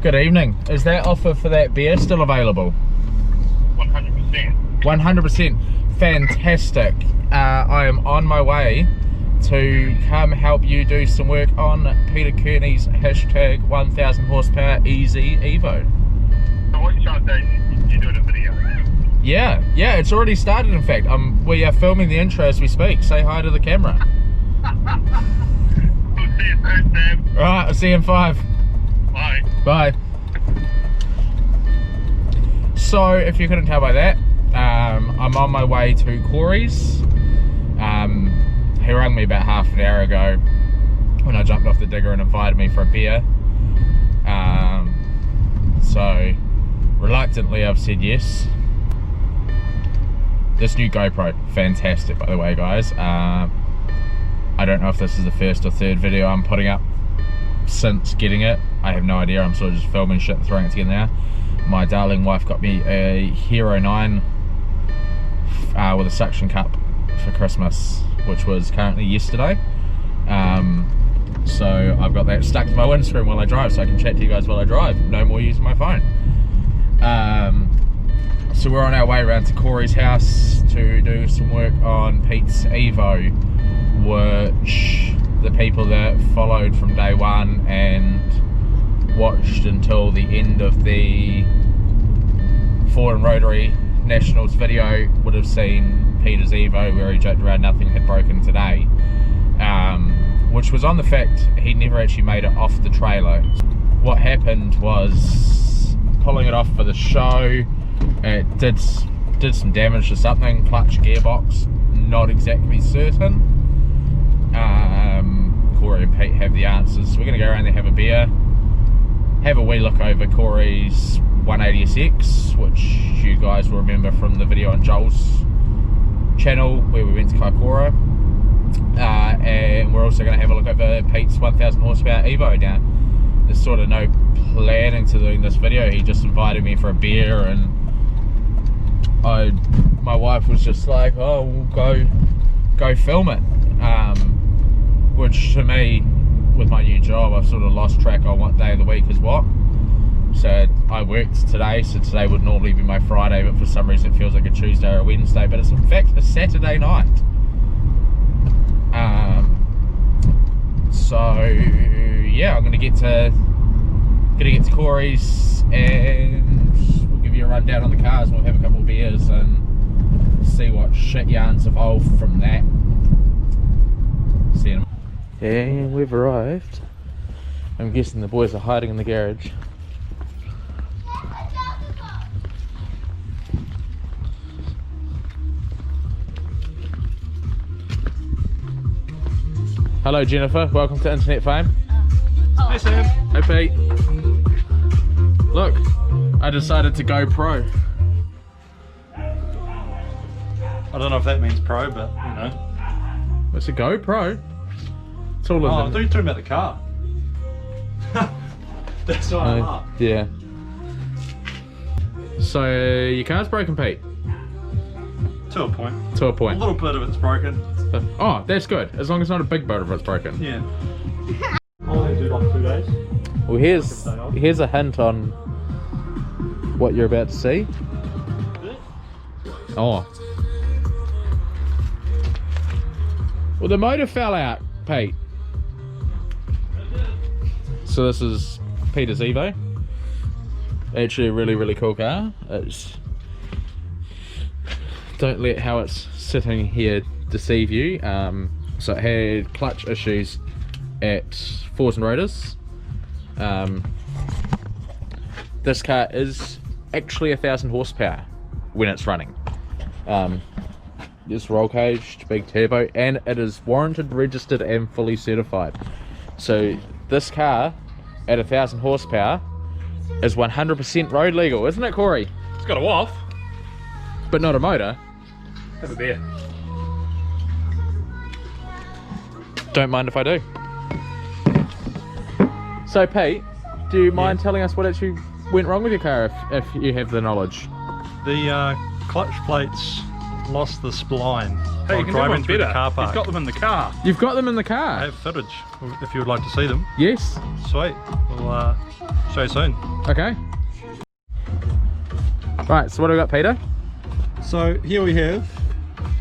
Good evening. Is that offer for that beer still available? 100%. 100%. Fantastic. I am on my way to come help you do some work on Peter Kearney's hashtag 1000 horsepower easy Evo. So what you're trying to say, you're doing a video? Yeah, it's already started in fact. We are filming the intro as we speak. Say hi to the camera. We'll see you soon, Sam. Alright, I'll see you in 5. Bye. Bye. So, if you couldn't tell by that, I'm on my way to Corey's. He rang me about half an hour ago when I jumped off the digger and invited me for a beer. So, reluctantly I've said yes. This new GoPro, fantastic by the way guys. I don't know if this is the first or third video I'm putting up since getting it. I have no idea, I'm sort of just filming shit and throwing it together now. My darling wife got me a Hero 9 with a suction cup for Christmas, which was currently yesterday. So I've got that stuck to my windscreen while I drive so I can chat to you guys while I drive. No more using my phone. So we're on our way around to Corey's house to do some work on Pete's Evo, which the people that followed from day one and watched until the end of the Ford and Rotary Nationals video would have seen Peter's Evo where he joked around nothing had broken today, which was on the fact he never actually made it off the trailer. What happened was pulling it off for the show, it did some damage to something, clutch, gearbox, not exactly certain. Corey and Pete have the answers, so we're going to go around there, have a beer, have a wee look over Corey's 180SX, which you guys will remember from the video on Joel's channel where we went to Kaikoura, and we're also going to have a look over Pete's 1000 horsepower Evo. Now there's sort of no planning to doing this video, he just invited me for a beer and my wife was just like, oh, we'll go film it, which to me, with my new job, I've sort of lost track on what day of the week is what. So I worked today, so today would normally be my Friday, but for some reason it feels like a Tuesday or a Wednesday, but it's in fact a Saturday night. So yeah, I'm gonna get to Corey's and we'll give you a rundown on the cars and we'll have a couple of beers and see what shit yarns evolve from that. See you. And we've arrived. I'm guessing the boys are hiding in the garage. Hello Jennifer, welcome to Internet Fame. Hi Sam. Hey Pete. Look, I decided to go pro. I don't know if that means pro, but you know. It's a GoPro. It's all Oh, I of thought you were talking about the car. That's what I'm up. Yeah. So your car's broken, Pete? To a point. To a A point. little bit of it's broken. Oh, that's good. As long as it's not a big boat if it's broken. Yeah. I'll only do like 2 days. Well, here's a hint on what you're about to see. Oh. Well, the motor fell out, Pete. So this is Peter's Evo. Actually a really, really cool car. Don't let how it's sitting here deceive you. So it had clutch issues at Fords and Rotors. This car is actually 1000 horsepower when it's running. It's roll caged, big turbo, and it is warranted, registered and fully certified. So this car at 1000 horsepower is 100% road legal, isn't it Corey? It's got a WAF. But not a motor. Have a beer. Don't mind if I do. So Pete, do you mind telling us what actually went wrong with your car if you have the knowledge? The clutch plates lost the spline Hey, while you can do driving one through better. the car park. He's got them in the car. You've got them in the I car? have footage if you would like to see them. Yes. Sweet. We'll show you soon. Okay. Right, so what do we got, Peter? So here we have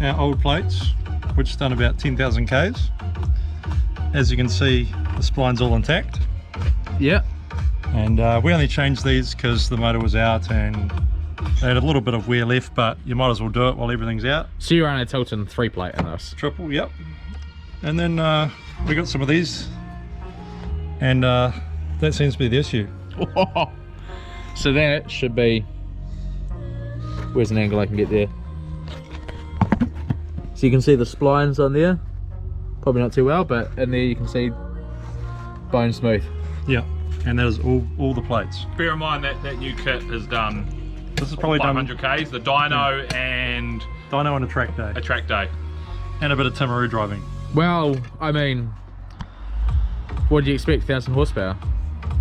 our old plates, which done about 10,000 Ks. As you can see, the spline's all intact. Yeah. And we only changed these because the motor was out and they had a little bit of wear left, but you might as well do it while everything's out. So you're on a Tilton 3-plate in this? Triple, yep. And then we got some of these, and that seems to be the issue. So that should be... Where's an angle I can get there? So you can see the splines on there. Probably not too well, but in there you can see bone smooth. Yeah, and that is all the plates. Bear in mind that that new kit has done This is probably done 500 Ks, the dyno and dyno on a track day, a track day. and a bit of Timaroo driving. Well, I mean, what do you expect? 1,000 horsepower?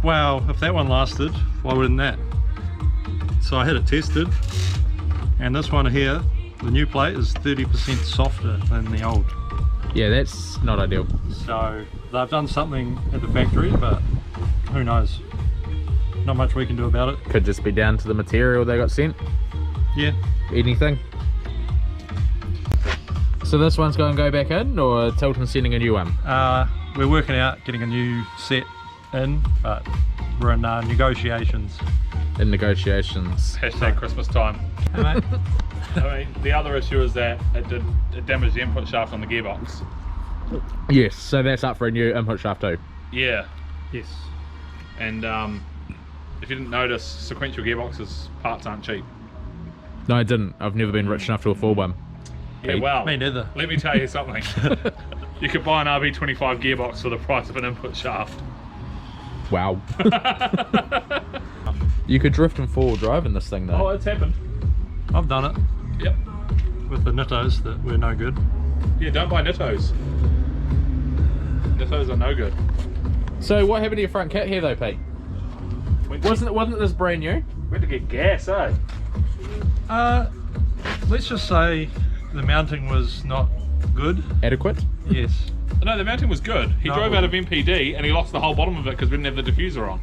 Wow, if that one lasted, why wouldn't that? So I had it tested, and this one here, the new plate is 30% softer than the old. Yeah, that's not ideal. So they've done something at the factory, but who knows? Not much we can do about it. Could just be down to the material they got sent. Yeah. Anything. So this one's going to go back in, or Tilton sending a new one? We're working out getting a new set in, but we're in negotiations. In negotiations. Hashtag Christmas time. Hey, mate. I mean, the other issue is that it damaged the input shaft on the gearbox. Yes, so that's up for a new input shaft too. Yeah, Yes. and if you didn't notice, sequential gearboxes parts aren't cheap. No, I didn't. I've never been rich enough to afford one. Yeah, Hey, well, Me neither. let me tell you something. You could buy an RB25 gearbox for the price of an input shaft. Wow. You could drift and four-wheel drive in this thing Oh, though. it's happened. I've done it Yep. with the Nittos that were no good. Yeah, don't buy Nittos. Nittos are no good. So what happened to your front kit here though, Pete? Wasn't this brand new? We had to get gas, eh? Let's just say the mounting was not good. Adequate? Yes. No, the mounting was good. He No, drove it out of MPD and he lost the whole bottom of it because we didn't have the diffuser on.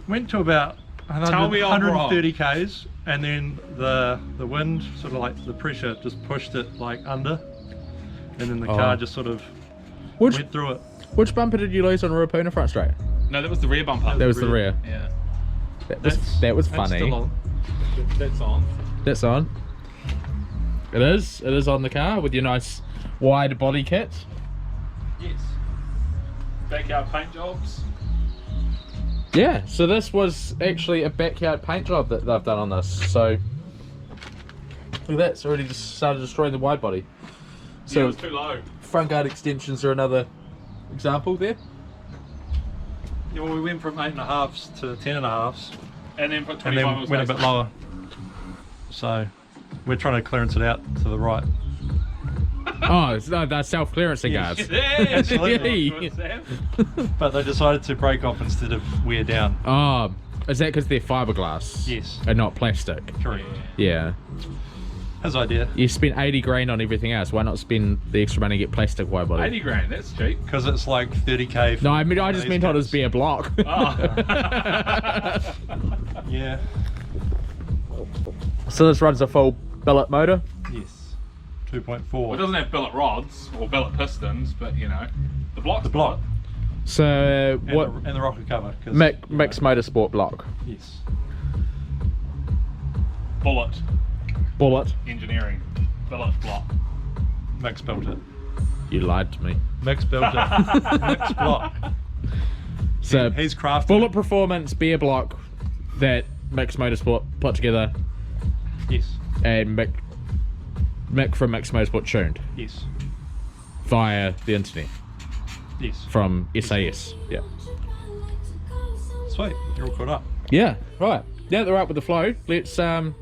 Went to about Tell me I'm 130 Ks, and then the wind, sort of like the pressure, just pushed it like under, and then the car just sort of went through it. Which bumper did you lose on Ruapuna front straight? No, that was the rear bumper. That was the rear. Yeah. That was That's funny. still on. That's on. That's on. It is. It is on the car with your nice wide body kit. Yes. Backyard paint jobs. Yeah, so this was actually a backyard paint job that they've done on this. So look at that, it's already just started destroying the wide body. Yeah, it So was too low. front guard extensions are another example there. Yeah, well, we went from 8.5s to 10.5s, And then put and 25 then went a bit lower. So we're trying to clearance it out to the right. Oh, it's, no, they're self-clearancing guards. Absolutely. But they decided to break off instead of wear down. Oh, is that because they're fiberglass? Yes. And not plastic? Correct. Yeah. His idea. You spent 80 grand on everything else. Why not spend the extra money and get plastic wide body? 80 grand, that's cheap. Because it's like 30K. No, I mean I just meant on his bare block. Oh. Yeah. So this runs a full billet motor. Yes. 2.4. Well, it doesn't have billet rods or billet pistons, but you know, the block's The block. So And what? the rocker cover. 'cause, Mixed motorsport block. Yes. bullet Bullet. engineering. Billet block. Mix built it. You lied to me. Mix built it. Mix block. So He's crafted. bullet performance beer block that Mixed Motorsport put together Yes. and Mick from Mixed Motorsport tuned Yes. via the internet Yes. from SAS. Yeah. Sweet. You're all caught up. Yeah. Right. Now that they're up with the flow, let's Have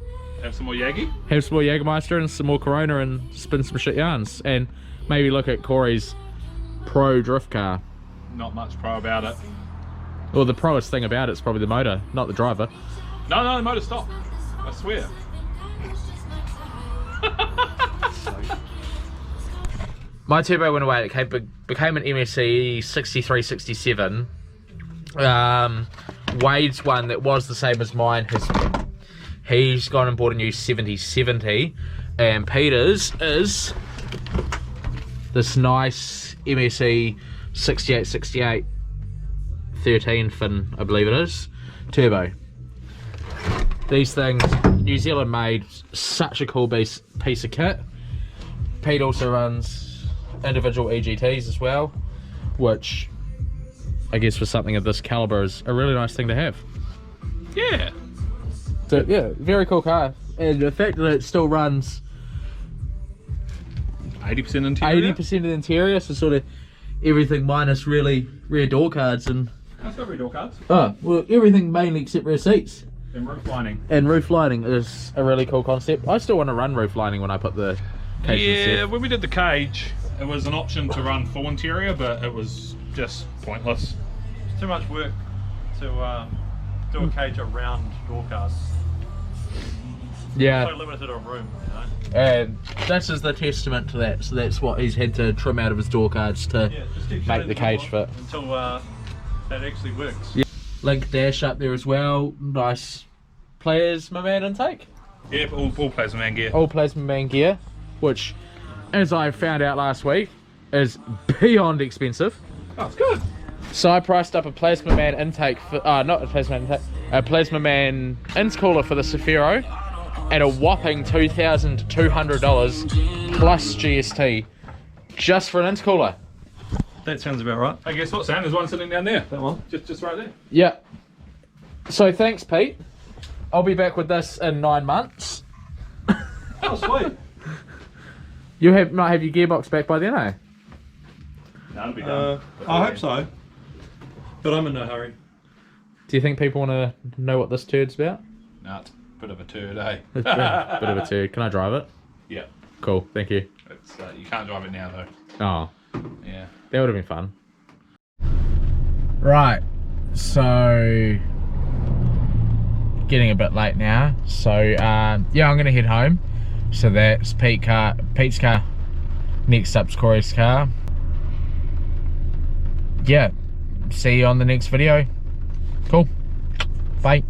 some more Yagi. have some more Jägermeister and some more Corona and spin some shit yarns and maybe look at Corey's pro drift car. Not much pro about it. Well, the proest thing about it's probably the motor, not the driver. No, the motor stopped. I swear. My turbo went away. It became an MSC 6367. Wade's one that was the same as mine, he's gone and bought a new 7070, and Peter's is this nice MSC 6868 13 fin, I believe it is, turbo. These things, New Zealand made, such a cool piece of kit. Pete also runs individual EGTs as well, which I guess for something of this caliber is a really nice thing to have. Yeah. So yeah, very cool car, and the fact that it still runs 80% interior. 80% of the interior, so sort of everything minus really rear door cards and That's got rear door cards. everything mainly except rear seats. And roof lining. And roof lining is a really cool concept. I still want to run roof lining when I put the cage in Yeah, stuff. when we did the cage, it was an option to run full interior, but it was just pointless. It's too much work to do a cage around door cars. Yeah. So limited on room, you know. And this is the testament to that. So that's what he's had to trim out of his door cards to Yeah, just keep make shutting the cage fit. until that actually works. Yeah. Link dash up there as well. Nice plasma man intake. Yeah, all plasma man gear. All plasma man gear, which, as I found out last week, is beyond expensive. Oh, it's good. So I priced up a plasma man intake for, not a plasma man intake, a plasma man intercooler for the Safiro at a whopping $2,200 plus GST, just for an intercooler. That sounds about right. Hey, guess what, Sam? There's one sitting down there. That one. Just right there. Yeah. So thanks, Pete. I'll be back with this in 9 months. Oh, sweet. You might have your gearbox back by then, eh? That'll be done. I hope so. But I'm in no hurry. Do you think people want to know what this turd's about? Nah, it's a bit of a turd, eh? Bit of a turd. Can I drive it? Yeah. Cool, thank you. It's, you can't drive it now, though. Oh, Yeah. that would have been fun. Right, so getting a bit late now. So yeah, I'm gonna head home. So that's Pete's car. Next up's Corey's car. Yeah, see you on the next video. Cool. Bye.